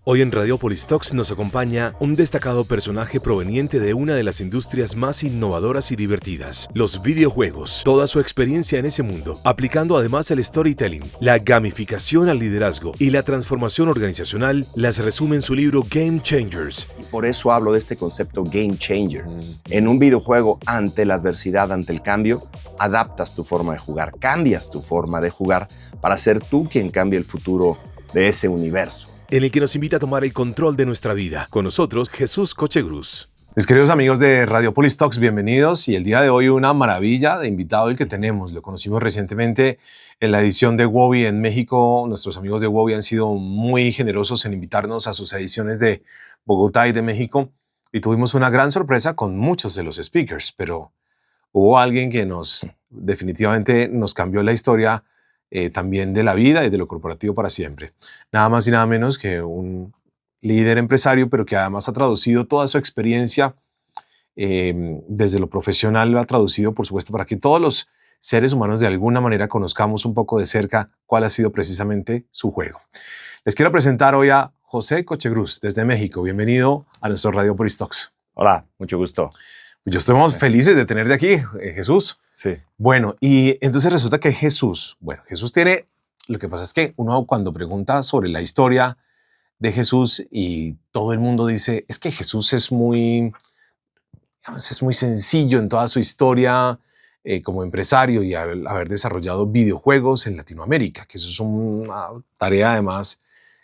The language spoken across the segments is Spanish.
Hoy en Radiopolis Talks nos acompaña un destacado personaje proveniente de una de las industrias más innovadoras y divertidas, los videojuegos. Toda su experiencia en ese mundo, aplicando además el storytelling, la gamificación al liderazgo y la transformación organizacional, las resume en su libro Game Changers. Por eso hablo de este concepto Game Changer. En un videojuego, ante la adversidad, ante el cambio, adaptas tu forma de jugar, cambias tu forma de jugar para ser tú quien cambie el futuro de ese universo. En el que nos invita a tomar el control de nuestra vida. Con nosotros, Jesús Cochegruz. Mis queridos amigos de Radiopolis Talks, bienvenidos. Y el día de hoy una maravilla de invitado el que tenemos. Lo conocimos recientemente en la edición de WOWI en México. Nuestros amigos de WOWI han sido muy generosos en invitarnos a sus ediciones de Bogotá y de México. Y tuvimos una gran sorpresa con muchos de los speakers. Pero hubo alguien que definitivamente nos cambió la historia también de la vida y de lo corporativo para siempre. Nada más y nada menos que un líder empresario, pero que además ha traducido toda su experiencia desde lo profesional, lo ha traducido, por supuesto, para que todos los seres humanos de alguna manera conozcamos un poco de cerca cuál ha sido precisamente su juego. Les quiero presentar hoy a José Cochegruz, desde México. Bienvenido a nuestro Radiopolis Talks. Hola, mucho gusto. Yo estamos felices de tenerte aquí, Jesús. Sí. Bueno, y entonces resulta que Jesús tiene, lo que pasa es que uno cuando pregunta sobre la historia de Jesús y todo el mundo dice, es que Jesús es muy sencillo en toda su historia como empresario y al haber desarrollado videojuegos en Latinoamérica, que eso es una tarea además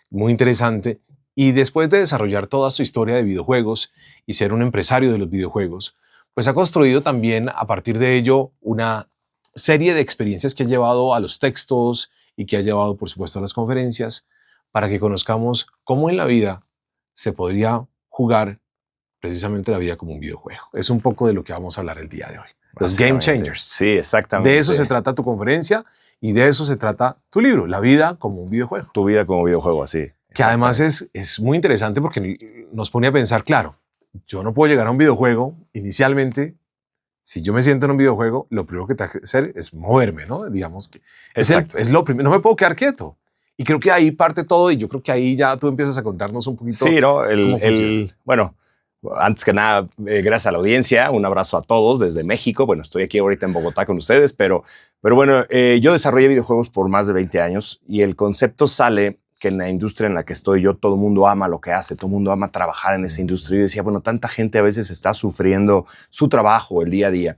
muy interesante. Y después de desarrollar toda su historia de videojuegos y ser un empresario de los videojuegos, pues ha construido también a partir de ello una serie de experiencias que ha llevado a los textos y que ha llevado, por supuesto, a las conferencias para que conozcamos cómo en la vida se podría jugar precisamente la vida como un videojuego. Es un poco de lo que vamos a hablar el día de hoy. Los Game Changers. Sí, exactamente. De eso se trata tu conferencia y de eso se trata tu libro, La vida como un videojuego. Tu vida como videojuego, así. Que además es muy interesante porque nos pone a pensar, claro, yo no puedo llegar a un videojuego inicialmente. Si yo me siento en un videojuego, lo primero que tengo que hacer es moverme, ¿no? Digamos que es lo primero. No me puedo quedar quieto. Y creo que ahí parte todo y yo creo que ahí ya tú empiezas a contarnos un poquito. Sí, ¿no? Bueno, antes que nada, gracias a la audiencia, un abrazo a todos desde México. Bueno, estoy aquí ahorita en Bogotá con ustedes, pero bueno, yo desarrollé videojuegos por más de 20 años y el concepto sale que en la industria en la que estoy yo, todo el mundo ama lo que hace, todo el mundo ama trabajar en esa industria. Y yo decía, bueno, tanta gente a veces está sufriendo su trabajo el día a día.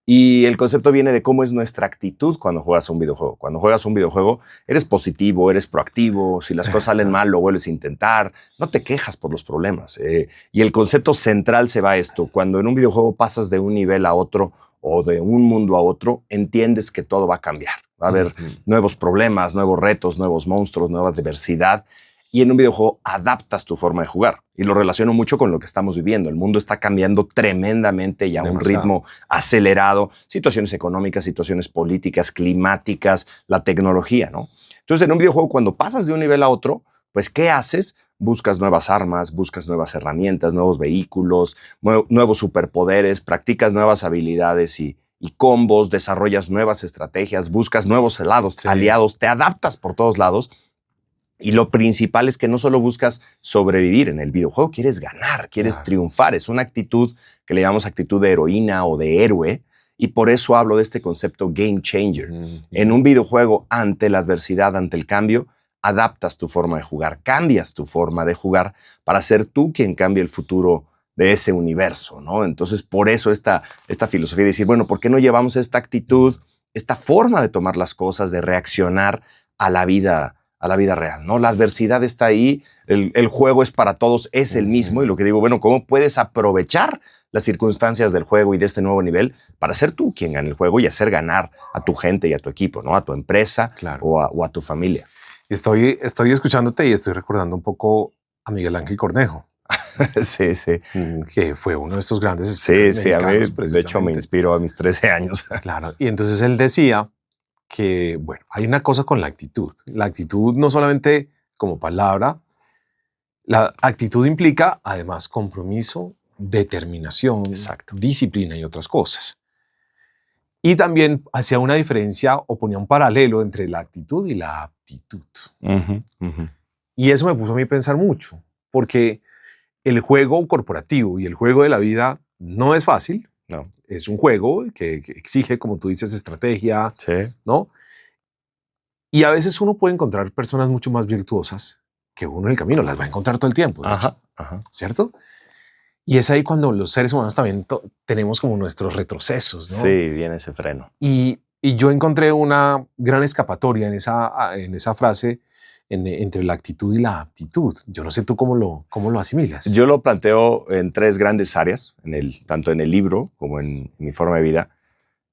Y el concepto viene de cómo es nuestra actitud cuando juegas a un videojuego. Cuando juegas a un videojuego, eres positivo, eres proactivo. Si las cosas salen mal, lo vuelves a intentar. No te quejas por los problemas. Y el concepto central se va a esto. Cuando en un videojuego pasas de un nivel a otro o de un mundo a otro, entiendes que todo va a cambiar. Va a haber nuevos problemas, nuevos retos, nuevos monstruos, nueva diversidad. Y en un videojuego adaptas tu forma de jugar. Y lo relaciono mucho con lo que estamos viviendo. El mundo está cambiando tremendamente y a un ritmo acelerado. Situaciones económicas, situaciones políticas, climáticas, la tecnología, ¿no? Entonces, en un videojuego, cuando pasas de un nivel a otro, pues, ¿qué haces? Buscas nuevas armas, buscas nuevas herramientas, nuevos vehículos, nuevos superpoderes, practicas nuevas habilidades y combos, desarrollas nuevas estrategias, buscas nuevos aliados, te adaptas por todos lados. Y lo principal es que no solo buscas sobrevivir en el videojuego, quieres ganar, quieres triunfar. Es una actitud que le llamamos actitud de heroína o de héroe. Y por eso hablo de este concepto Game Changer. En un videojuego, ante la adversidad, ante el cambio, adaptas tu forma de jugar, cambias tu forma de jugar para ser tú quien cambie el futuro de ese universo, ¿no? Entonces, por eso esta filosofía de decir, bueno, ¿por qué no llevamos esta actitud, esta forma de tomar las cosas, de reaccionar a la vida real, ¿no? La adversidad está ahí, el juego es para todos, es el mismo. Y lo que digo, bueno, ¿cómo puedes aprovechar las circunstancias del juego y de este nuevo nivel para ser tú quien gane el juego y hacer ganar a tu gente y a tu equipo, ¿no? A tu empresa o a tu familia. Estoy escuchándote y estoy recordando un poco a Miguel Ángel Cornejo. Sí. Que fue uno de estos grandes. Sí, a mí, de hecho, me inspiró a mis 13 años. Claro, y entonces él decía que, bueno, hay una cosa con la actitud. La actitud no solamente como palabra, la actitud implica además compromiso, determinación, disciplina y otras cosas. Y también hacía una diferencia o ponía un paralelo entre la actitud y la aptitud. Y eso me puso a mí a pensar mucho, porque el juego corporativo y el juego de la vida no es fácil. No. Es un juego que exige, como tú dices, estrategia, Sí. ¿no? Y a veces uno puede encontrar personas mucho más virtuosas que uno en el camino. Las va a encontrar todo el tiempo, de hecho, Ajá. ¿cierto? Y es ahí cuando los seres humanos también tenemos como nuestros retrocesos, ¿no? Sí, viene ese freno. Y yo encontré una gran escapatoria en esa frase entre la actitud y la aptitud. Yo no sé tú cómo lo asimilas. Yo lo planteo en tres grandes áreas, tanto en el libro como en mi forma de vida.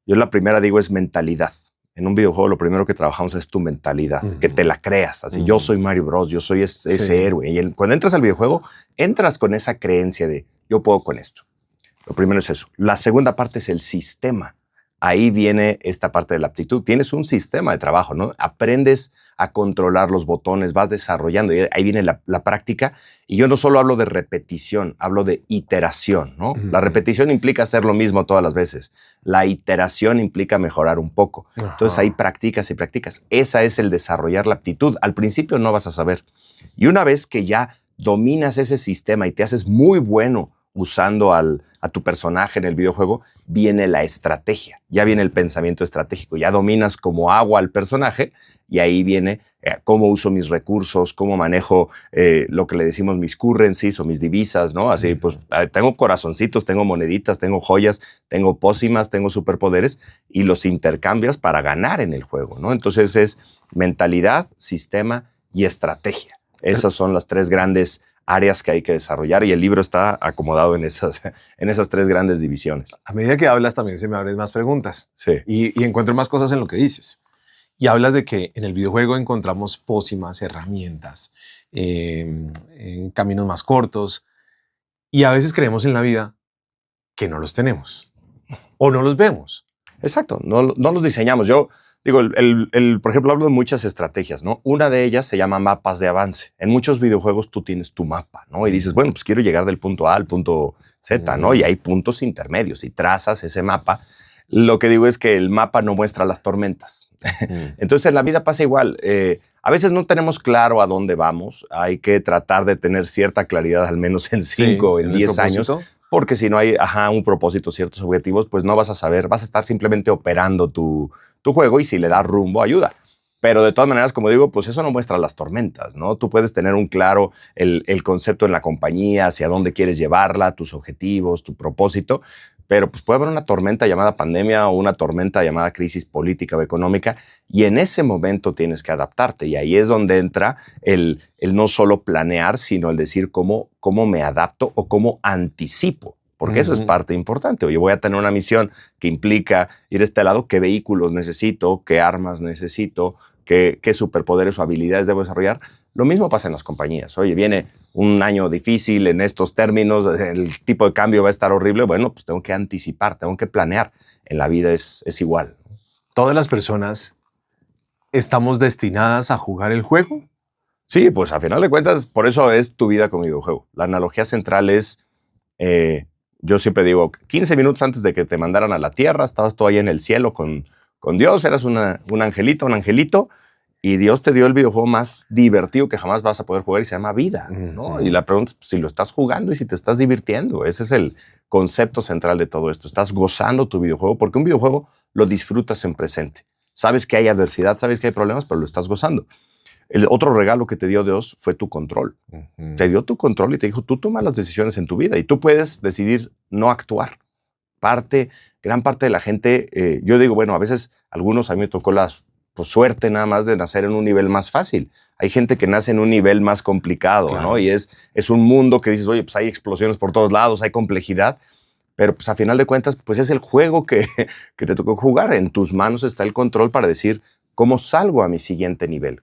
Yo la primera digo es mentalidad. En un videojuego lo primero que trabajamos es tu mentalidad, que te la creas. Así, yo soy Mario Bros, yo soy ese héroe. Y cuando entras al videojuego, entras con esa creencia de yo puedo con esto. Lo primero es eso. La segunda parte es el sistema. Ahí viene esta parte de la aptitud. Tienes un sistema de trabajo, ¿no? Aprendes a controlar los botones, vas desarrollando. Y ahí viene la práctica. Y yo no solo hablo de repetición, hablo de iteración, ¿no? La repetición implica hacer lo mismo todas las veces. La iteración implica mejorar un poco. Entonces ahí practicas y practicas. Esa es el desarrollar la aptitud. Al principio no vas a saber. Y una vez que ya dominas ese sistema y te haces muy bueno usando a tu personaje en el videojuego, viene la estrategia, ya viene el pensamiento estratégico, ya dominas como agua al personaje y ahí viene cómo uso mis recursos, cómo manejo lo que le decimos mis currencies o mis divisas, ¿no? Así, pues tengo corazoncitos, tengo moneditas, tengo joyas, tengo pócimas, tengo superpoderes y los intercambias para ganar en el juego, ¿no? Entonces es mentalidad, sistema y estrategia. Esas son las tres grandes áreas que hay que desarrollar y el libro está acomodado en esas tres grandes divisiones. A medida que hablas también se me abren más preguntas. Sí. Y encuentro más cosas en lo que dices. Y hablas de que en el videojuego encontramos pócimas, herramientas, caminos más cortos. Y a veces creemos en la vida que no los tenemos o no los vemos. Exacto, no los diseñamos. Yo digo, por ejemplo, hablo de muchas estrategias, ¿no? Una de ellas se llama mapas de avance. En muchos videojuegos tú tienes tu mapa, ¿no? Y dices, bueno, pues quiero llegar del punto A al punto Z, ¿no? Y hay puntos intermedios y trazas ese mapa. Lo que digo es que el mapa no muestra las tormentas. Entonces, en la vida pasa igual. A veces no tenemos claro a dónde vamos. Hay que tratar de tener cierta claridad, al menos en 5 o en 10 años. Porque si no hay un propósito, ciertos objetivos, pues no vas a saber, vas a estar simplemente operando tu juego y si le das rumbo, ayuda. Pero de todas maneras, como digo, pues eso no muestra las tormentas, ¿no? Tú puedes tener un claro el concepto en la compañía, hacia dónde quieres llevarla, tus objetivos, tu propósito, pero pues puede haber una tormenta llamada pandemia o una tormenta llamada crisis política o económica y en ese momento tienes que adaptarte y ahí es donde entra el no solo planear, sino el decir cómo me adapto o cómo anticipo, porque eso es parte importante. Oye, voy a tener una misión que implica ir a este lado, ¿qué vehículos necesito? ¿Qué armas necesito? ¿Qué superpoderes o habilidades debo desarrollar? Lo mismo pasa en las compañías. Oye, viene un año difícil en estos términos, el tipo de cambio va a estar horrible. Bueno, pues tengo que anticipar, tengo que planear. En la vida es igual. ¿Todas las personas estamos destinadas a jugar el juego? Sí, pues a final de cuentas, por eso es tu vida como videojuego. La analogía central es, yo siempre digo, 15 minutos antes de que te mandaran a la tierra, estabas tú ahí en el cielo con Dios, eras un angelito, y Dios te dio el videojuego más divertido que jamás vas a poder jugar y se llama vida, ¿no? Y la pregunta es si lo estás jugando y si te estás divirtiendo. Ese es el concepto central de todo esto. Estás gozando tu videojuego porque un videojuego lo disfrutas en presente. Sabes que hay adversidad, sabes que hay problemas, pero lo estás gozando. El otro regalo que te dio Dios fue tu control. Te dio tu control y te dijo, tú tomas las decisiones en tu vida y tú puedes decidir no actuar. Gran parte de la gente, yo digo, bueno, a veces a mí me tocó la suerte nada más de nacer en un nivel más fácil. Hay gente que nace en un nivel más complicado, claro, ¿no? Y es un mundo que dices, oye, pues hay explosiones por todos lados, hay complejidad, pero pues a final de cuentas, pues es el juego que te tocó jugar. En tus manos está el control para decir, ¿cómo salgo a mi siguiente nivel?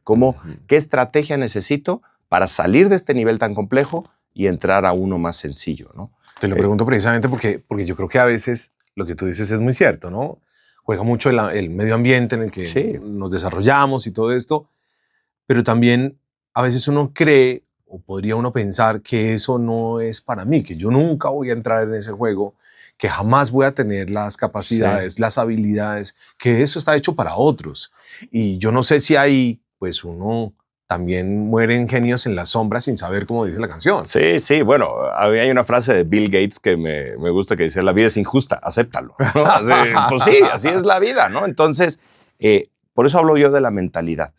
¿Qué estrategia necesito para salir de este nivel tan complejo y entrar a uno más sencillo, ¿no? Te lo pregunto precisamente porque yo creo que a veces lo que tú dices es muy cierto, ¿no? Juega mucho el medio ambiente en el que nos desarrollamos y todo esto, pero también a veces uno cree o podría uno pensar que eso no es para mí, que yo nunca voy a entrar en ese juego, que jamás voy a tener las capacidades, las habilidades, que eso está hecho para otros. Y yo no sé si ahí pues uno también mueren genios en las sombras sin saber cómo dice la canción. Sí, sí, bueno, hay una frase de Bill Gates que me gusta que dice, la vida es injusta, acéptalo, ¿no? Así, pues sí, así es la vida, ¿no? Entonces, por eso hablo yo de la mentalidad.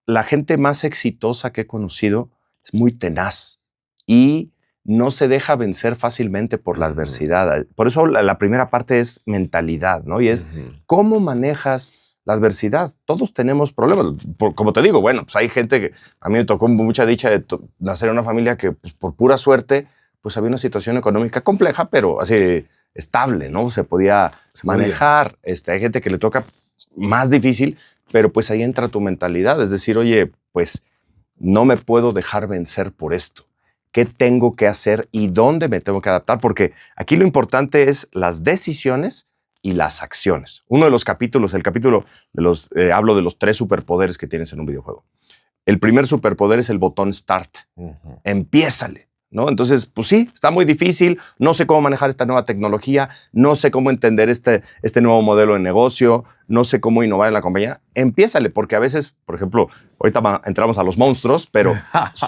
La gente más exitosa que he conocido es muy tenaz y no se deja vencer fácilmente por la adversidad. Por eso la primera parte es mentalidad, ¿no? Y es cómo manejas la adversidad. Todos tenemos problemas. Como te digo, bueno, pues hay gente que a mí me tocó mucha dicha de nacer en una familia que pues, por pura suerte pues había una situación económica compleja, pero así estable, ¿no? Se podía manejar. Hay gente que le toca más difícil, pero pues ahí entra tu mentalidad. Es decir, oye, pues no me puedo dejar vencer por esto. ¿Qué tengo que hacer y dónde me tengo que adaptar? Porque aquí lo importante es las decisiones y las acciones. Uno de los capítulos, el capítulo de hablo de los 3 superpoderes que tienes en un videojuego. El primer superpoder es el botón Start. Empiézale, ¿no? Entonces, pues sí, está muy difícil, no sé cómo manejar esta nueva tecnología, no sé cómo entender este nuevo modelo de negocio, no sé cómo innovar en la compañía. Empiézale, porque a veces, por ejemplo, ahorita entramos a los monstruos, pero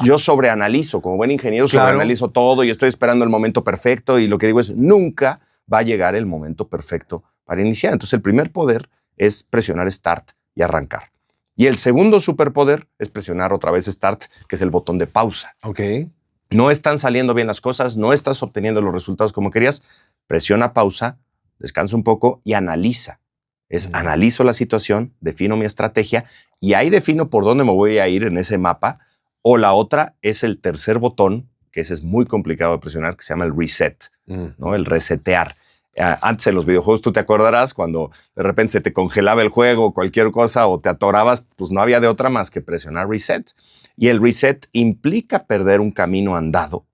yo sobreanalizo, como buen ingeniero, sobreanalizo todo y estoy esperando el momento perfecto y lo que digo es, nunca va a llegar el momento perfecto para iniciar. Entonces, el primer poder es presionar Start y arrancar. Y el segundo superpoder es presionar otra vez Start, que es el botón de pausa. Ok. No están saliendo bien las cosas, no estás obteniendo los resultados como querías, presiona pausa, descansa un poco y analiza. Analizo la situación, defino mi estrategia y ahí defino por dónde me voy a ir en ese mapa. O la otra es el tercer botón, que ese es muy complicado de presionar, que se llama el reset, ¿no? El resetear. Antes en los videojuegos tú te acordarás cuando de repente se te congelaba el juego o cualquier cosa o te atorabas, pues no había de otra más que presionar reset. Y el reset implica perder un camino andado,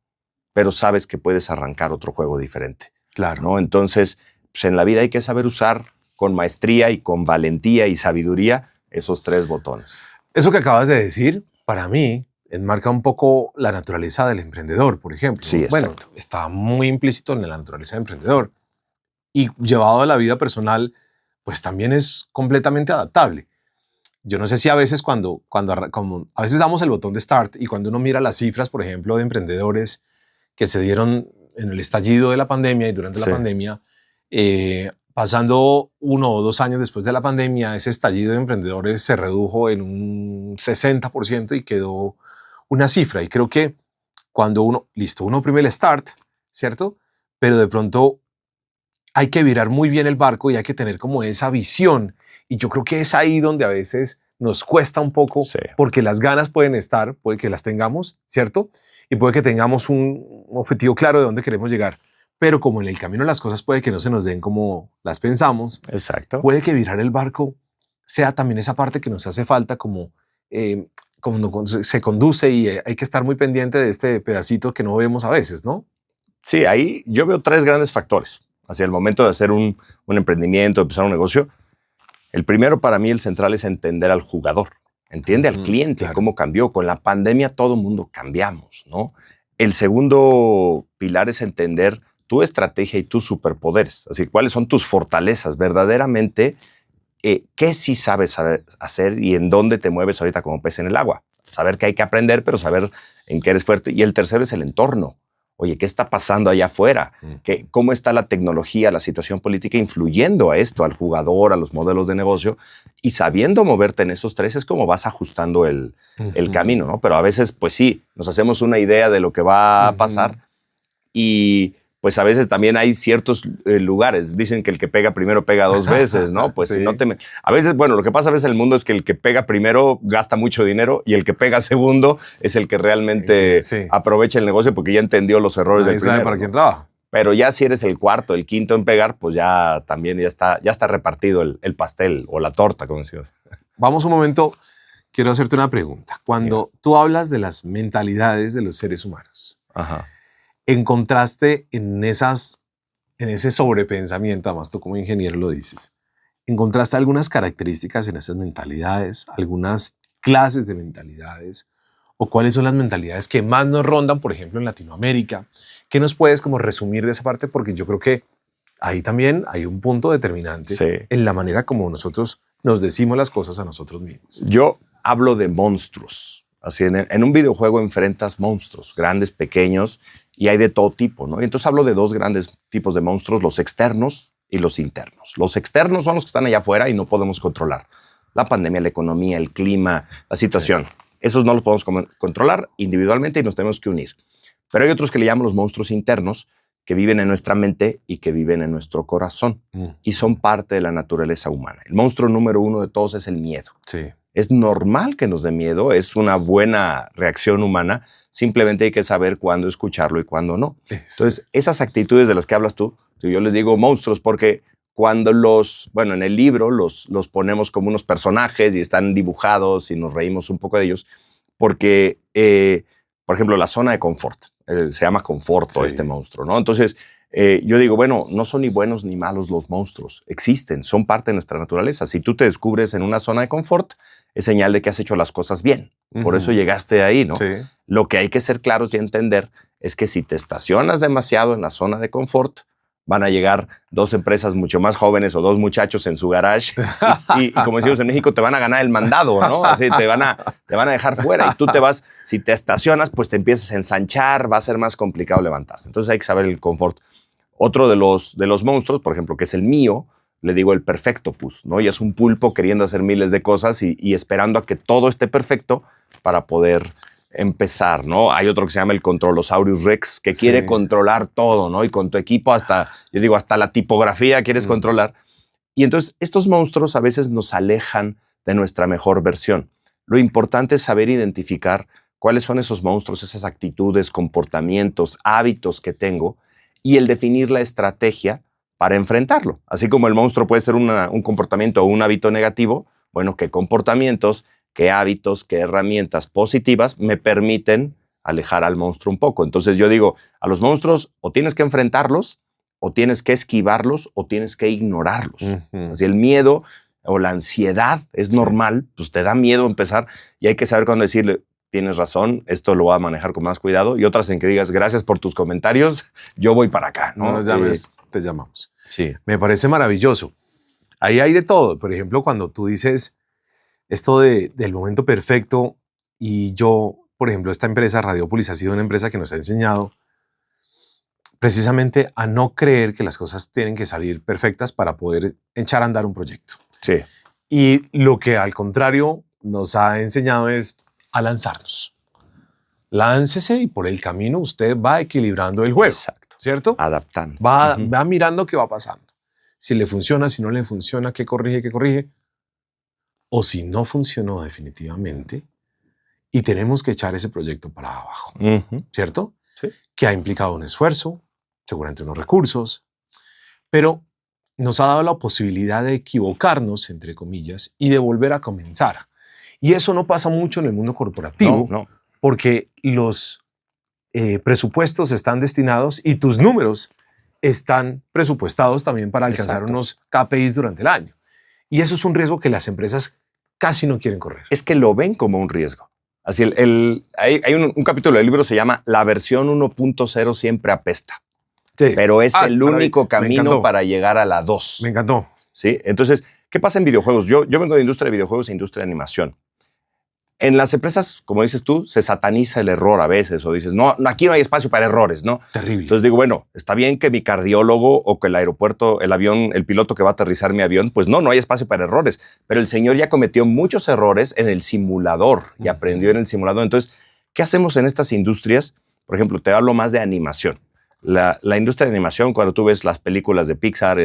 pero sabes que puedes arrancar otro juego diferente. Claro. ¿No? Entonces, pues en la vida hay que saber usar con maestría y con valentía y sabiduría esos 3 botones. Eso que acabas de decir, para mí, enmarca un poco la naturaleza del emprendedor, por ejemplo. Sí, bueno, está muy implícito en la naturaleza del emprendedor. Y llevado a la vida personal, pues también es completamente adaptable. Yo no sé si a veces como a veces damos el botón de Start y cuando uno mira las cifras, por ejemplo, de emprendedores que se dieron en el estallido de la pandemia y durante la pandemia, pasando 1 o 2 años después de la pandemia, ese estallido de emprendedores se redujo en un 60% y quedó una cifra. Y creo que cuando uno oprime el Start, ¿cierto? Pero de pronto hay que virar muy bien el barco y hay que tener como esa visión. Y yo creo que es ahí donde a veces nos cuesta un poco, porque las ganas pueden estar, puede que las tengamos, ¿cierto? Y puede que tengamos un objetivo claro de dónde queremos llegar. Pero como en el camino las cosas puede que no se nos den como las pensamos, exacto, puede que virar el barco sea también esa parte que nos hace falta como se conduce y hay que estar muy pendiente de este pedacito que no vemos a veces, ¿no? Sí, ahí yo veo 3 grandes factores hacia el momento de hacer un emprendimiento, de empezar un negocio. El primero para mí, el central, es entender al jugador. Entiende al cliente, claro, cómo cambió. Con la pandemia todo el mundo cambiamos, ¿no? El segundo pilar es entender tu estrategia y tus superpoderes. Así, cuáles son tus fortalezas verdaderamente, qué sí sabes hacer y en dónde te mueves ahorita como pez en el agua. Saber que hay que aprender, pero saber en qué eres fuerte. Y el tercero es el entorno. Oye, ¿qué está pasando allá afuera? ¿Cómo está la tecnología, la situación política influyendo a esto, al jugador, a los modelos de negocio? Y sabiendo moverte en esos 3 es como vas ajustando el camino, ¿no? Pero a veces, pues sí, nos hacemos una idea de lo que va a pasar y pues a veces también hay ciertos lugares. Dicen que el que pega primero pega 2 veces, ¿no? Pues si no a veces, bueno, lo que pasa a veces en el mundo es que el que pega primero gasta mucho dinero y el que pega segundo es el que realmente aprovecha el negocio porque ya entendió los errores del primero. Sabe para quién trabaja. Pero ya si eres el cuarto, el quinto en pegar, pues ya también ya está repartido el pastel o la torta, como decimos. Vamos un momento, quiero hacerte una pregunta. Cuando tú hablas de las mentalidades de los seres humanos, ¿encontraste en ese sobrepensamiento, además tú como ingeniero lo dices, encontraste algunas características en esas mentalidades, algunas clases de mentalidades, o cuáles son las mentalidades que más nos rondan, por ejemplo, en Latinoamérica? ¿Qué nos puedes como resumir de esa parte? Porque yo creo que ahí también hay un punto determinante en la manera como nosotros nos decimos las cosas a nosotros mismos. Yo hablo de monstruos. Así, en un videojuego enfrentas monstruos, grandes, pequeños, y hay de todo tipo, ¿no? Y entonces hablo de dos grandes tipos de monstruos, los externos y los internos. Los externos son los que están allá afuera y no podemos controlar. La pandemia, la economía, el clima, la situación. Sí. Esos no los podemos controlar individualmente y nos tenemos que unir. Pero hay otros que le llaman los monstruos internos, que viven en nuestra mente y que viven en nuestro corazón. Y son parte de la naturaleza humana. El monstruo número uno de todos es el miedo. Sí. Es normal que nos dé miedo, es una buena reacción humana, simplemente hay que saber cuándo escucharlo y cuándo no. Entonces, esas actitudes de las que hablas tú, yo les digo monstruos porque cuando en el libro los ponemos como unos personajes y están dibujados y nos reímos un poco de ellos, porque, por ejemplo, la zona de confort, se llama conforto este monstruo, ¿no? Entonces, yo digo, bueno, no son ni buenos ni malos los monstruos, existen, son parte de nuestra naturaleza. Si tú te descubres en una zona de confort, es señal de que has hecho las cosas bien. Por eso llegaste ahí, ¿no? Sí. Lo que hay que ser claros y entender es que si te estacionas demasiado en la zona de confort, van a llegar dos empresas mucho más jóvenes o dos muchachos en su garage y como decimos en México, te van a ganar el mandado, ¿no? Así te van a dejar fuera y tú te vas, si te estacionas, pues te empiezas a ensanchar, va a ser más complicado levantarse. Entonces hay que saber el confort. Otro de los monstruos, por ejemplo, que es el mío, le digo el perfectopus, ¿no? Y es un pulpo queriendo hacer miles de cosas y esperando a que todo esté perfecto para poder empezar, ¿no? Hay otro que se llama el Controlosaurus Rex, que quiere controlar todo, ¿no? Y con tu equipo hasta la tipografía quieres controlar. Y entonces estos monstruos a veces nos alejan de nuestra mejor versión. Lo importante es saber identificar cuáles son esos monstruos, esas actitudes, comportamientos, hábitos que tengo y el definir la estrategia para enfrentarlo. Así como el monstruo puede ser un comportamiento o un hábito negativo, bueno, ¿qué comportamientos, qué hábitos, qué herramientas positivas me permiten alejar al monstruo un poco? Entonces yo digo, a los monstruos o tienes que enfrentarlos, o tienes que esquivarlos, o tienes que ignorarlos. Así el miedo o la ansiedad es normal, pues te da miedo empezar y hay que saber cuándo decirle, tienes razón, esto lo voy a manejar con más cuidado, y otras en que digas, gracias por tus comentarios, yo voy para acá, ¿no? No nos llames, te llamamos. Sí. Me parece maravilloso. Ahí hay de todo. Por ejemplo, cuando tú dices esto del momento perfecto, y yo, por ejemplo, esta empresa, Radiopolis, ha sido una empresa que nos ha enseñado precisamente a no creer que las cosas tienen que salir perfectas para poder echar a andar un proyecto. Sí. Y lo que al contrario nos ha enseñado es a lanzarnos. Láncese y por el camino usted va equilibrando el juego. Exacto. ¿Cierto? Adaptando. Va mirando qué va pasando. Si le funciona, si no le funciona, qué corrige. O si no funcionó definitivamente y tenemos que echar ese proyecto para abajo. ¿Cierto? Sí. Que ha implicado un esfuerzo, seguramente unos recursos, pero nos ha dado la posibilidad de equivocarnos, entre comillas, y de volver a comenzar. Y eso no pasa mucho en el mundo corporativo, No. porque los presupuestos están destinados y tus números están presupuestados también para alcanzar unos KPIs durante el año. Y eso es un riesgo que las empresas casi no quieren correr. Es que lo ven como un riesgo. Así hay un capítulo del libro que se llama La versión 1.0 siempre apesta. Sí. Pero es el único camino para llegar a la 2. Me encantó. ¿Sí? Entonces, ¿qué pasa en videojuegos? Yo vengo de industria de videojuegos e industria de animación. En las empresas, como dices tú, se sataniza el error a veces, o dices, no, aquí no hay espacio para errores, ¿no? Terrible. Entonces digo, bueno, está bien que mi cardiólogo o que el aeropuerto, el avión, el piloto que va a aterrizar mi avión, pues no hay espacio para errores. Pero el señor ya cometió muchos errores en el simulador y aprendió en el simulador. Entonces, ¿qué hacemos en estas industrias? Por ejemplo, te hablo más de animación. La industria de animación, cuando tú ves las películas de Pixar,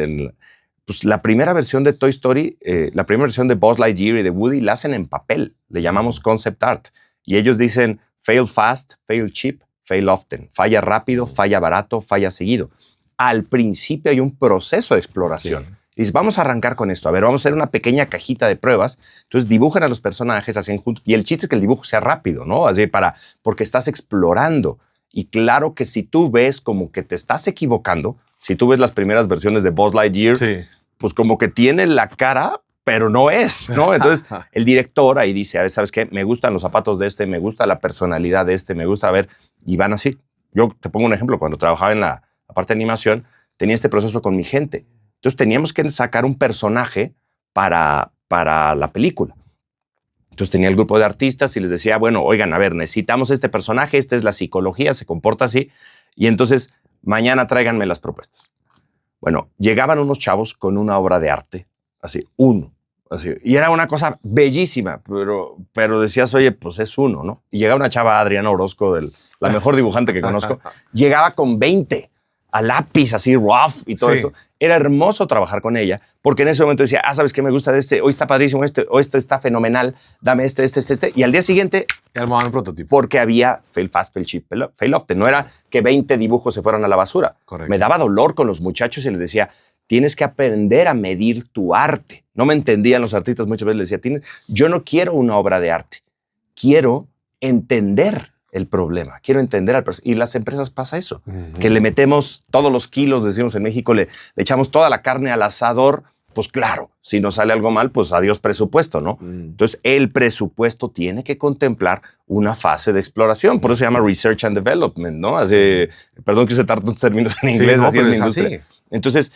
pues la primera versión de Toy Story, la primera versión de Buzz Lightyear y de Woody la hacen en papel. Le llamamos concept art. Y ellos dicen fail fast, fail cheap, fail often. Falla rápido, falla barato, falla seguido. Al principio hay un proceso de exploración. Sí. Y dices, vamos a arrancar con esto. A ver, vamos a hacer una pequeña cajita de pruebas. Entonces dibujan a los personajes, hacen juntos. Y el chiste es que el dibujo sea rápido, ¿no? Así porque estás explorando. Y claro que si tú ves como que te estás equivocando, si tú ves las primeras versiones de Buzz Lightyear, pues como que tiene la cara, pero no es, ¿no? Entonces el director ahí dice, a ver, ¿sabes qué? Me gustan los zapatos de este, me gusta la personalidad de este, me gusta, a ver, y van así. Yo te pongo un ejemplo, cuando trabajaba en la parte de animación, tenía este proceso con mi gente. Entonces teníamos que sacar un personaje para la película. Entonces tenía el grupo de artistas y les decía, bueno, oigan, a ver, necesitamos este personaje, esta es la psicología, se comporta así. Y entonces, mañana tráiganme las propuestas. Bueno, llegaban unos chavos con una obra de arte, así, uno. Así, y era una cosa bellísima, pero decías, oye, pues es uno, ¿no? Y llegaba una chava, Adriana Orozco, la mejor dibujante que conozco, llegaba con 20 a lápiz, así, rough y todo eso. Era hermoso trabajar con ella, porque en ese momento decía, ¿sabes qué me gusta de este? Hoy está padrísimo o este está fenomenal, dame este. Y al día siguiente... armaban un prototipo. Porque había fail fast, fail cheap, fail often. No era que 20 dibujos se fueran a la basura. Correcto. Me daba dolor con los muchachos y les decía, tienes que aprender a medir tu arte. No me entendían los artistas, muchas veces les decía, yo no quiero una obra de arte, quiero entender el problema, quiero entender al personaje. Y las empresas pasa eso, que le metemos todos los kilos, decimos en México, le echamos toda la carne al asador. Pues claro, si nos sale algo mal, pues adiós presupuesto, ¿no? Entonces, el presupuesto tiene que contemplar una fase de exploración. Por eso se llama Research and Development, ¿no? Perdón que use tantos términos en inglés, así es mi industria. Entonces,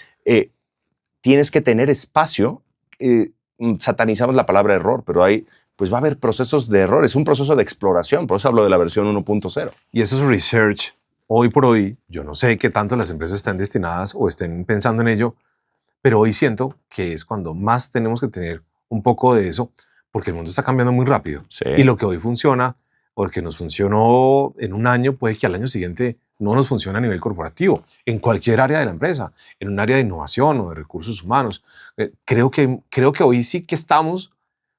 tienes que tener espacio. Satanizamos la palabra error, pero pues va a haber procesos de error. Es un proceso de exploración. Por eso hablo de la versión 1.0. Y eso es research. Hoy por hoy, yo no sé qué tanto las empresas están destinadas o estén pensando en ello, pero hoy siento que es cuando más tenemos que tener un poco de eso, porque el mundo está cambiando muy rápido. Sí. Y lo que hoy funciona, o que nos funcionó en un año, puede que al año siguiente no nos funcione a nivel corporativo, en cualquier área de la empresa, en un área de innovación o de recursos humanos. Creo que hoy sí que estamos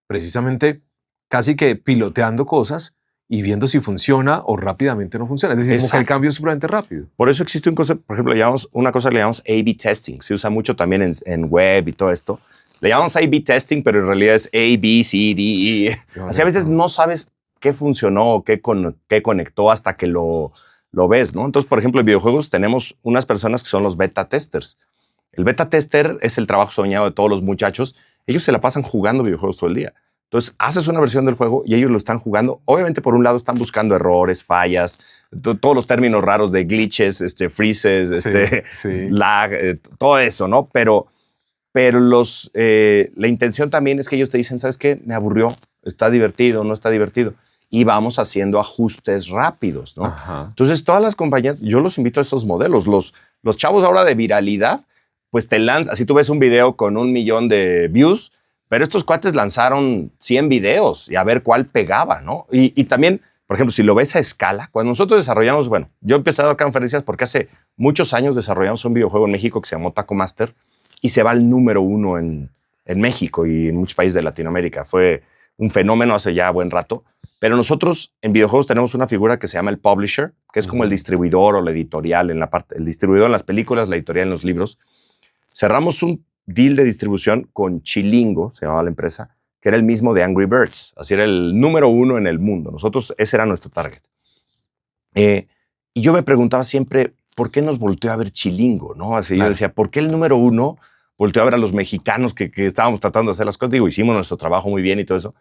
precisamente casi que piloteando cosas y viendo si funciona o rápidamente no funciona. Es decir, como que el cambio es sumamente rápido. Por eso existe un concepto, por ejemplo, una cosa que le llamamos A/B testing. Se usa mucho también en web y todo esto. Le llamamos A/B testing, pero en realidad es A, B, C, D, E. Así a veces no sabes qué funcionó o qué conectó hasta que lo ves, ¿no? Entonces, por ejemplo, en videojuegos tenemos unas personas que son los beta testers. El beta tester es el trabajo soñado de todos los muchachos. Ellos se la pasan jugando videojuegos todo el día. Entonces, haces una versión del juego y ellos lo están jugando. Obviamente, por un lado, están buscando errores, fallas, todos los términos raros de glitches, freezes, lag, todo eso, ¿no? Pero la intención también es que ellos te dicen, ¿sabes qué? Me aburrió, está divertido, no está divertido. Y vamos haciendo ajustes rápidos, ¿no? Ajá. Entonces, todas las compañías, yo los invito a esos modelos. Los chavos ahora de viralidad, pues te lanzan, así tú ves un video con 1 millón de views, pero estos cuates lanzaron 100 videos y a ver cuál pegaba, ¿no? Y también, por ejemplo, si lo ves a escala, cuando nosotros desarrollamos, bueno, yo he empezado a dar conferencias porque hace muchos años desarrollamos un videojuego en México que se llamó Taco Master y se va al número 1 en México y en muchos países de Latinoamérica. Fue un fenómeno hace ya buen rato. Pero nosotros en videojuegos tenemos una figura que se llama el publisher, que es como el distribuidor o la editorial, el distribuidor en las películas, la editorial en los libros. Cerramos un deal de distribución con Chilingo, se llamaba la empresa, que era el mismo de Angry Birds. Así era el número 1 en el mundo. Nosotros, ese era nuestro target. Y yo me preguntaba siempre, ¿por qué nos volteó a ver Chilingo? ¿No? Así claro. Yo decía, ¿por qué el número 1 volteó a ver a los mexicanos que estábamos tratando de hacer las cosas? Digo, hicimos nuestro trabajo muy bien y todo eso.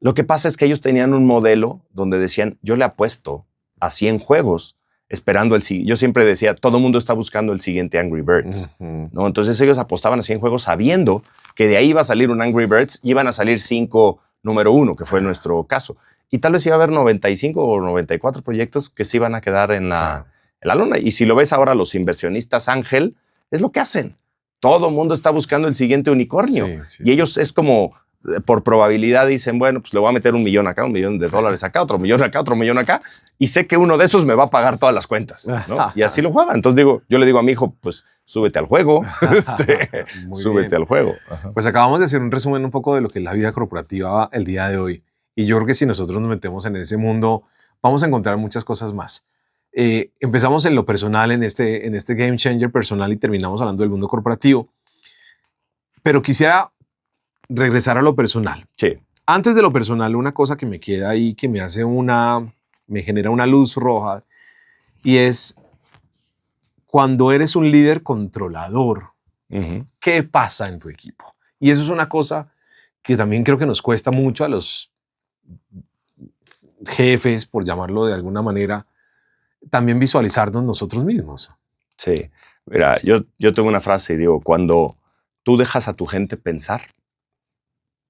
Lo que pasa es que ellos tenían un modelo donde decían, yo le apuesto a 100 juegos esperando el siguiente. Yo siempre decía, todo el mundo está buscando el siguiente Angry Birds. ¿No? Entonces ellos apostaban a 100 juegos sabiendo que de ahí iba a salir un Angry Birds y iban a salir 5 número 1, que fue nuestro caso. Y tal vez iba a haber 95 o 94 proyectos que se iban a quedar en la luna. Y si lo ves ahora, los inversionistas Ángel, es lo que hacen. Todo el mundo está buscando el siguiente unicornio. Y ellos es como... por probabilidad dicen, bueno, pues le voy a meter $1 millón acá, $1 millón acá, otro millón acá, otro millón acá, y sé que uno de esos me va a pagar todas las cuentas, ¿no? Y así lo juegan. Entonces yo le digo a mi hijo, pues súbete al juego, súbete al juego. Ajá. Pues acabamos de hacer un resumen un poco de lo que es la vida corporativa el día de hoy, y yo creo que si nosotros nos metemos en ese mundo, vamos a encontrar muchas cosas más. Empezamos en lo personal, en este game changer personal, y terminamos hablando del mundo corporativo, pero quisiera regresar a lo personal. Sí. Antes de lo personal, una cosa que me queda ahí, que me genera una luz roja, y es cuando eres un líder controlador, ¿qué pasa en tu equipo? Y eso es una cosa que también creo que nos cuesta mucho a los jefes, por llamarlo de alguna manera, también visualizarnos nosotros mismos. Sí. Mira, yo tengo una frase y digo, cuando tú dejas a tu gente pensar,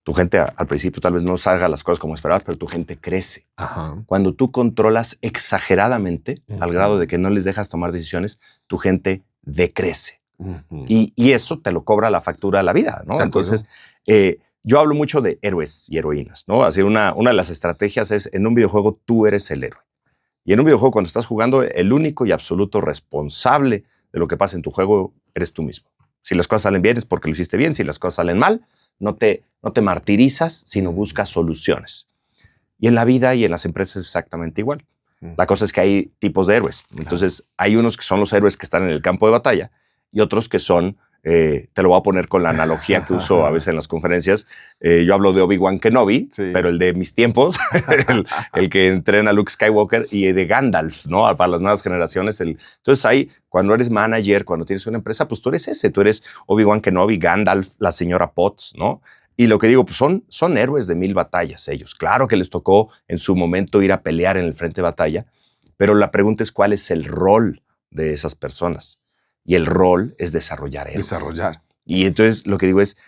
Tu gente al principio tal vez no salga las cosas como esperabas, pero tu gente crece. Ajá. Cuando tú controlas exageradamente al grado de que no les dejas tomar decisiones, tu gente decrece. Y eso te lo cobra la factura de la vida, ¿no? Entonces, yo hablo mucho de héroes y heroínas, ¿no? Así una de las estrategias es, en un videojuego tú eres el héroe. Y en un videojuego, cuando estás jugando, el único y absoluto responsable de lo que pasa en tu juego eres tú mismo. Si las cosas salen bien es porque lo hiciste bien. Si las cosas salen mal, no te martirizas, sino buscas soluciones. Y en la vida y en las empresas es exactamente igual. La cosa es que hay tipos de héroes. Entonces, hay unos que son los héroes que están en el campo de batalla y otros que son, te lo voy a poner con la analogía que uso a veces en las conferencias. Yo hablo de Obi-Wan Kenobi, pero el de mis tiempos, el que entrena a Luke Skywalker, y de Gandalf, ¿no? Para las nuevas generaciones. Entonces, ahí, cuando eres manager, cuando tienes una empresa, pues tú eres ese. Tú eres Obi-Wan Kenobi, Gandalf, la señora Potts, ¿no? Y lo que digo, pues son héroes de 1000 batallas ellos. Claro que les tocó en su momento ir a pelear en el frente de batalla, pero la pregunta es cuál es el rol de esas personas. Y el rol es desarrollar héroes. Y entonces lo que digo es,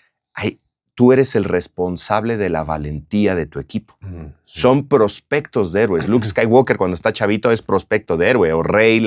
tú eres el responsable de la valentía de tu equipo. Son prospectos de héroes. Luke Skywalker, cuando está chavito, es prospecto de héroe. O Rey,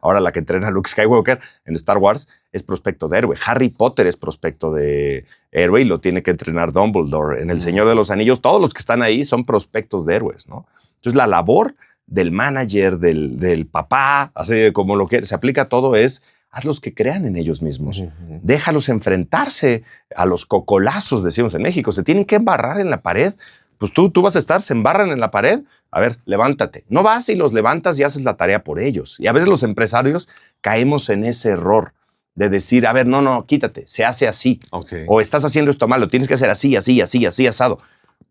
ahora la que entrena a Luke Skywalker en Star Wars, es prospecto de héroe. Harry Potter es prospecto de héroe y lo tiene que entrenar Dumbledore. En El Señor de los Anillos, todos los que están ahí son prospectos de héroes, ¿no? Entonces, la labor del manager, del papá, así como lo que se aplica a todo, es hazlos que crean en ellos mismos. Déjalos enfrentarse a los cocolazos, decimos en México. Se tienen que embarrar en la pared. Pues tú vas a estar, se embarran en la pared. A ver, levántate. No vas y los levantas y haces la tarea por ellos. Y a veces los empresarios caemos en ese error de decir, a ver, no, quítate, se hace así. O estás haciendo esto mal, lo tienes que hacer así, asado.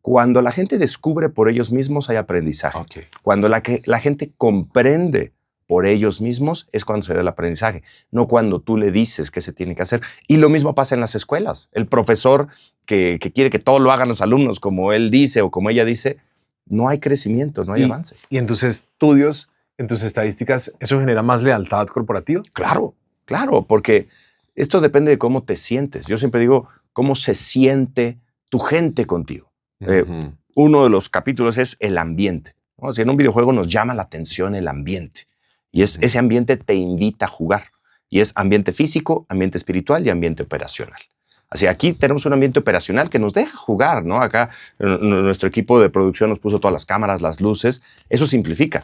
Cuando la gente descubre por ellos mismos, hay aprendizaje. Cuando la gente comprende por ellos mismos es cuando se da el aprendizaje, no cuando tú le dices qué se tiene que hacer. Y lo mismo pasa en las escuelas. El profesor que quiere que todo lo hagan los alumnos como él dice o como ella dice, no hay crecimiento, no hay avance. Y en tus estudios, en tus estadísticas, ¿eso genera más lealtad corporativa? Claro, porque esto depende de cómo te sientes. Yo siempre digo, cómo se siente tu gente contigo. Uno de los capítulos es el ambiente, ¿no? Si en un videojuego nos llama la atención el ambiente. Y ese ambiente te invita a jugar. Y es ambiente físico, ambiente espiritual y ambiente operacional. Así, aquí tenemos un ambiente operacional que nos deja jugar, ¿no? Acá nuestro equipo de producción nos puso todas las cámaras, las luces. Eso simplifica.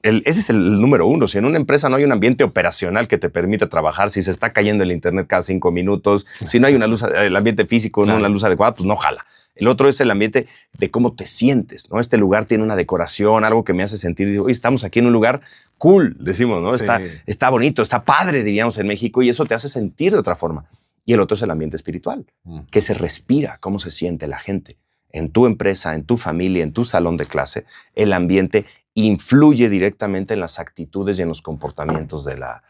Ese es el número uno. Si en una empresa no hay un ambiente operacional que te permita trabajar, si se está cayendo el internet cada 5 minutos, si no hay una luz, el ambiente físico, no una luz adecuada, pues no jala. El otro es el ambiente de cómo te sientes, ¿no? Este lugar tiene una decoración, algo que me hace sentir, digo, estamos aquí en un lugar cool, decimos, ¿no? Sí. Está bonito, está padre, diríamos en México, y eso te hace sentir de otra forma. Y el otro es el ambiente espiritual, que se respira, cómo se siente la gente. En tu empresa, en tu familia, en tu salón de clase, el ambiente influye directamente en las actitudes y en los comportamientos de la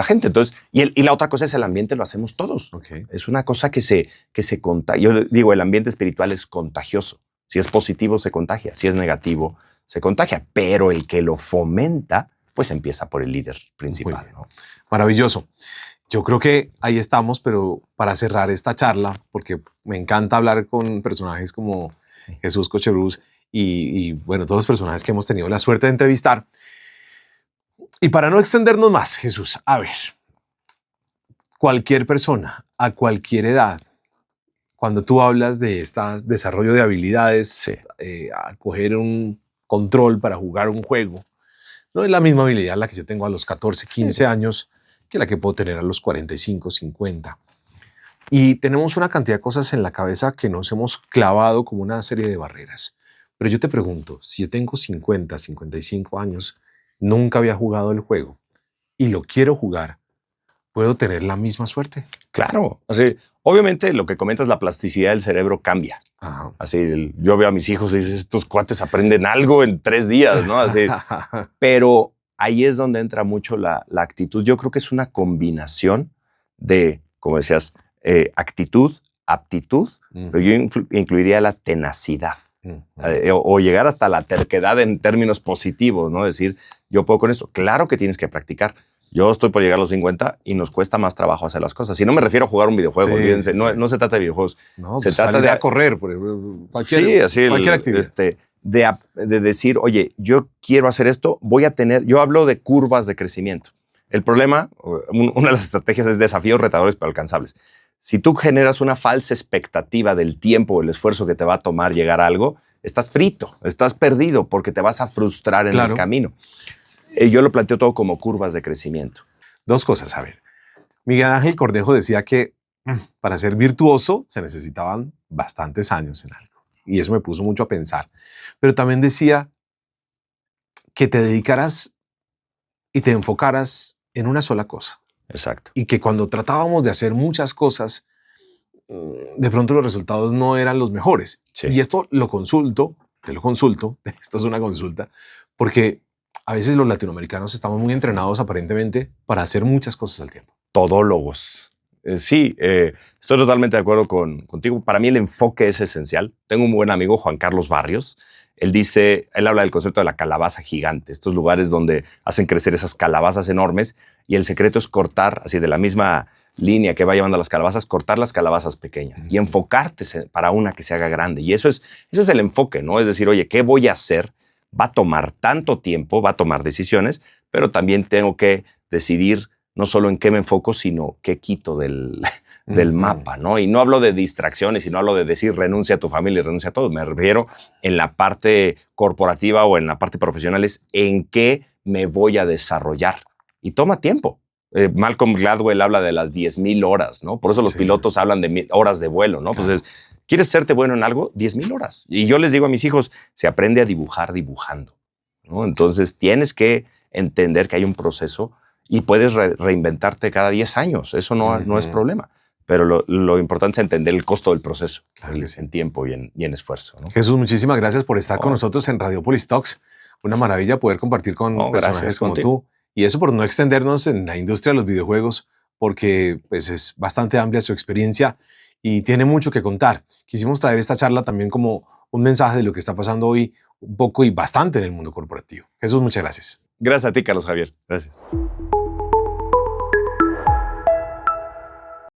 gente. Entonces, y la otra cosa es el ambiente, lo hacemos todos. Es una cosa que se contagia. Yo digo, el ambiente espiritual es contagioso. Si es positivo, se contagia. Si es negativo, se contagia. Pero el que lo fomenta, pues empieza por el líder principal, ¿no? Maravilloso. Yo creo que ahí estamos, pero para cerrar esta charla, porque me encanta hablar con personajes como Jesús Cochebruz y bueno, todos los personajes que hemos tenido la suerte de entrevistar. Y para no extendernos más, Jesús, a ver, cualquier persona, a cualquier edad, cuando tú hablas de este desarrollo de habilidades, a coger un control para jugar un juego, no es la misma habilidad la que yo tengo a los 14, 15 años que la que puedo tener a los 45, 50. Y tenemos una cantidad de cosas en la cabeza que nos hemos clavado como una serie de barreras. Pero yo te pregunto, si yo tengo 50, 55 años, nunca había jugado el juego y lo quiero jugar, ¿puedo tener la misma suerte? Claro. Así, obviamente lo que comentas, la plasticidad del cerebro cambia. Ajá. Así, yo veo a mis hijos y dices, estos cuates aprenden algo en 3 días, ¿no? Así, pero ahí es donde entra mucho la actitud. Yo creo que es una combinación de, como decías, actitud, aptitud, pero yo incluiría la tenacidad. O llegar hasta la terquedad en términos positivos, ¿no? Decir, yo puedo con esto. Claro que tienes que practicar, Yo estoy por llegar a los 50 y nos cuesta más trabajo hacer las cosas. Si no me refiero a jugar un videojuego, Sí, olvídense, sí, no, sí. no se trata de videojuegos. No, se pues trata salir de a correr, por ejemplo, cualquier actividad. De decir, oye, yo quiero hacer esto, yo hablo de curvas de crecimiento. El problema, una de las estrategias es desafíos retadores pero alcanzables. Si tú generas una falsa expectativa del tiempo o el esfuerzo que te va a tomar llegar a algo, estás frito, estás perdido porque te vas a frustrar en el camino. Yo lo planteo todo como curvas de crecimiento. Dos cosas, a ver. Miguel Ángel Cornejo decía que para ser virtuoso se necesitaban bastantes años en algo. Y eso me puso mucho a pensar. Pero también decía que te dedicaras y te enfocaras en una sola cosa. Exacto. Y que cuando tratábamos de hacer muchas cosas, de pronto los resultados no eran los mejores. Sí. Y esto te lo consulto, esto es una consulta, porque a veces los latinoamericanos estamos muy entrenados aparentemente para hacer muchas cosas al tiempo. Todólogos. Sí, estoy totalmente de acuerdo contigo. Para mí el enfoque es esencial. Tengo un buen amigo, Juan Carlos Barrios. Él habla del concepto de la calabaza gigante, estos lugares donde hacen crecer esas calabazas enormes y el secreto es cortar, así de la misma línea que va llevando a las calabazas, cortar las calabazas pequeñas y enfocarte para una que se haga grande. Y eso es el enfoque, ¿no? Es decir, oye, ¿qué voy a hacer? Va a tomar tanto tiempo, va a tomar decisiones, pero también tengo que decidir no solo en qué me enfoco, sino qué quito del mapa, ¿no? Y no hablo de distracciones, sino hablo de decir renuncia a tu familia y renuncia a todo. Me refiero en la parte corporativa o en la parte profesional es en qué me voy a desarrollar. Y toma tiempo. Malcolm Gladwell habla de las 10,000 horas, ¿no? Por eso los pilotos hablan de horas de vuelo, ¿no? Claro. Pues ¿quieres serte bueno en algo? 10,000 horas. Y yo les digo a mis hijos, se aprende a dibujar dibujando, ¿no? Entonces tienes que entender que hay un proceso y puedes reinventarte cada 10 años. Eso no es problema. Pero lo importante es entender el costo del proceso, claro, en tiempo y en esfuerzo, ¿no? Jesús, muchísimas gracias por estar con nosotros en Radiopolis Talks. Una maravilla poder compartir con personajes como tú. Y eso por no extendernos en la industria de los videojuegos, porque pues, es bastante amplia su experiencia y tiene mucho que contar. Quisimos traer esta charla también como un mensaje de lo que está pasando hoy un poco y bastante en el mundo corporativo. Jesús, muchas gracias. Gracias a ti, Carlos Javier. Gracias.